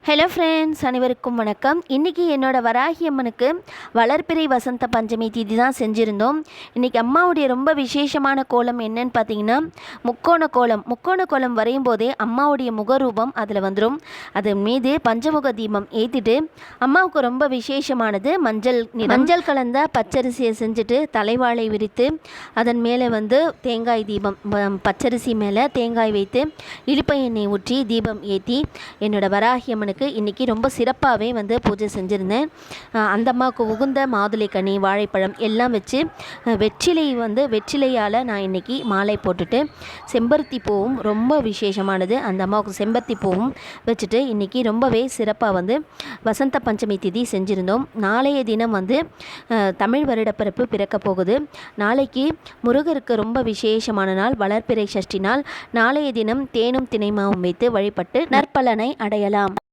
Hello friends, அனைவருக்கும் வணக்கம். இன்றைக்கி என்னோடய வராகி அம்மனுக்கு வளர்பிறை வசந்த பஞ்சமி திதி தான் செஞ்சுருந்தோம். இன்றைக்கி அம்மாவுடைய ரொம்ப விசேஷமான கோலம் என்னன்னு பார்த்தீங்கன்னா முக்கோண கோலம் வரையும் போதே அம்மாவுடைய முகரூபம் அதில் வந்துடும். அது மீது பஞ்சமுக தீபம் ஏற்றிட்டு அம்மாவுக்கு ரொம்ப விசேஷமானது மஞ்சள் கலந்த பச்சரிசியை செஞ்சுட்டு தலைவாழை விரித்து அதன் மேலே தேங்காய் தீபம், பச்சரிசி மேலே தேங்காய் வைத்து இழுப்பை எண்ணெய் ஊற்றி தீபம் ஏற்றி என்னோடய வராகி அம்மனுக்கு இன்றைக்கி ரொம்ப சிறப்பாகவே பூஜை செஞ்சுருந்தேன். அந்த அம்மாவுக்கு உகுந்த மாதுளை கனி, வாழைப்பழம் எல்லாம் வச்சு வெற்றிலையால் நான் இன்றைக்கி மாலை போட்டுட்டு செம்பருத்தி பூவும் ரொம்ப விசேஷமானது, அந்த அம்மாவுக்கு செம்பருத்தி பூவும் வச்சுட்டு இன்றைக்கி ரொம்பவே சிறப்பாக வசந்த பஞ்சமி திதி செஞ்சுருந்தோம். நாளைய தினம் தமிழ் வருடப்பிறப்பு பிறக்க போகுது. நாளைக்கு முருகருக்கு ரொம்ப விசேஷமான நாள், வளர்பிறை சஷ்டி நாள். நாளைய தினம் தேனும் தினைமாவும் வைத்து வழிபட்டு நற்பலனை அடையலாம்.